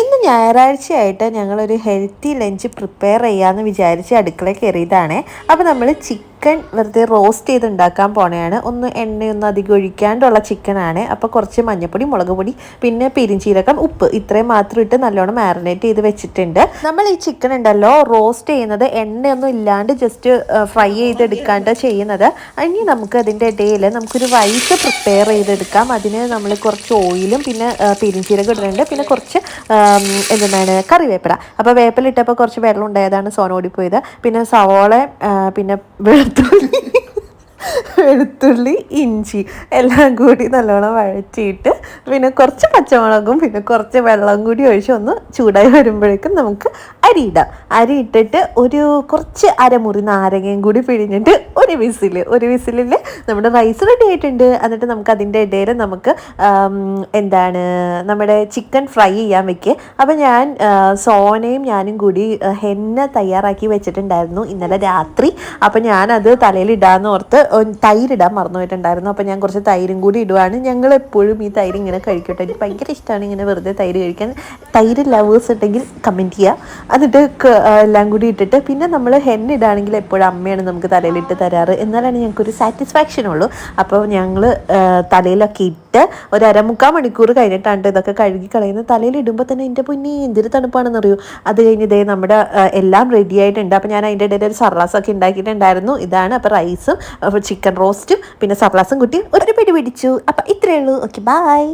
ഇന്ന് ഞായറാഴ്ചയായിട്ട് ഞങ്ങളൊരു healthy lunch prepare ചെയ്യാമെന്ന് വിചാരിച്ച് അടുക്കളയിൽ കയറിയതാണ്. അപ്പോൾ നമ്മൾ ചിക്കൻ വെറുതെ റോസ്റ്റ് ചെയ്ത് ഉണ്ടാക്കാൻ പോണെയാണ്. എണ്ണയൊന്നും അധികം ഒഴിക്കാണ്ടുള്ള ചിക്കനാണ്. അപ്പോൾ കുറച്ച് മഞ്ഞൾപ്പൊടി, മുളക് പൊടി, പിന്നെ പെരിഞ്ചീരകം, ഉപ്പ് ഇത്രയും മാത്രം ഇട്ട് നല്ലോണം മാരിനേറ്റ് ചെയ്ത് വെച്ചിട്ടുണ്ട്. നമ്മൾ ഈ ചിക്കൻ ഉണ്ടല്ലോ റോസ്റ്റ് ചെയ്യുന്നത് എണ്ണയൊന്നും ഇല്ലാണ്ട് ജസ്റ്റ് ഫ്രൈ ചെയ്തെടുക്കാണ്ട് ചെയ്യുന്നത്. ഇനി നമുക്ക് അതിൻ്റെ ഇടയിൽ നമുക്കൊരു റൈസ് പ്രിപ്പയർ ചെയ്തെടുക്കാം. അതിന് നമ്മൾ കുറച്ച് ഓയിലും പിന്നെ പെരിഞ്ചീരകം ഇടുന്നുണ്ട്, പിന്നെ കുറച്ച് എന്താണ് കറിവേപ്പില. അപ്പോൾ വേപ്പില ഇട്ടപ്പോൾ കുറച്ച് വെള്ളം ഉണ്ടായതാണ് സോന ഓടിപ്പോയത്. പിന്നെ സവോള, പിന്നെ വെളുത്തുള്ളി, ഇഞ്ചി എല്ലാം കൂടി നല്ലോണം വഴറ്റിയിട്ട് പിന്നെ കുറച്ച് പച്ചമുളകും പിന്നെ കുറച്ച് വെള്ളം കൂടി ഒഴിച്ച് ഒന്ന് ചൂടായി വരുമ്പോഴേക്കും നമുക്ക് അരി ഇട്ടിട്ട് കുറച്ച് അരമുറി നാരങ്ങയും കൂടി പിഴിഞ്ഞിട്ട് ഒരു വിസിലിൽ നമ്മുടെ റൈസ് റെഡി ആയിട്ടുണ്ട്. എന്നിട്ട് നമുക്ക് അതിൻ്റെ ഇടയിൽ നമുക്ക് നമ്മുടെ ചിക്കൻ ഫ്രൈ ചെയ്യാൻ വെക്കുക. അപ്പോൾ ഞാൻ സോനയും ഞാനും കൂടി ഹെന്ന തയ്യാറാക്കി വെച്ചിട്ടുണ്ടായിരുന്നു ഇന്നലെ രാത്രി. അപ്പോൾ ഞാനത് തലയിൽ ഇടാമെന്ന് ഓർത്ത് തൈരിടാൻ മറന്നു പോയിട്ടുണ്ടായിരുന്നു. അപ്പോൾ ഞാൻ കുറച്ച് തൈരും കൂടി ഇടുവാണ്. ഞങ്ങൾ എപ്പോഴും ഈ തൈര് ഇങ്ങനെ കഴിക്കട്ടെ. എനിക്ക് ഭയങ്കര ഇഷ്ടമാണ് ഇങ്ങനെ വെറുതെ തൈര് കഴിക്കാൻ. തൈര് ലവേഴ്സ് ഉണ്ടെങ്കിൽ കമൻറ്റ് ചെയ്യുക. എന്നിട്ട് എല്ലാം കൂടി ഇട്ടിട്ട് പിന്നെ നമ്മൾ ഹെന്ന ഇടുകയാണെങ്കിൽ എപ്പോഴും അമ്മയാണ് നമുക്ക് തലയിലിട്ട് തരാറ്. എന്നാലാണ് ഞങ്ങൾക്കൊരു സാറ്റിസ്ഫാക്ഷൻ ഉള്ളൂ. അപ്പോൾ ഞങ്ങൾ തലയിലൊക്കെ ഇട്ട് ഒരു 1/4 മണിക്കൂർ കഴിഞ്ഞിട്ടാണ് ഇതൊക്കെ കഴുകി കളയുന്നത്. തലയിലിടുമ്പോൾ തന്നെ എൻ്റെ പൊന്നി എന്തൊരു തണുപ്പാണെന്നറിയോ. അത് കഴിഞ്ഞ് ഇതേ നമ്മുടെ എല്ലാം റെഡി ആയിട്ടുണ്ട്. അപ്പോൾ ഞാൻ അതിൻ്റെ ഇടയിൽ ഒരു സർലാസൊക്കെ ഉണ്ടാക്കിയിട്ടുണ്ടായിരുന്നു. ഇതാണ്. അപ്പോൾ റൈസും ചിക്കൻ റോസ്റ്റും പിന്നെ സർലാസും കുട്ടി ഒരു പിടി പിടിച്ചു. അപ്പോൾ ഇത്രയേ ഉള്ളൂ. Okay, by.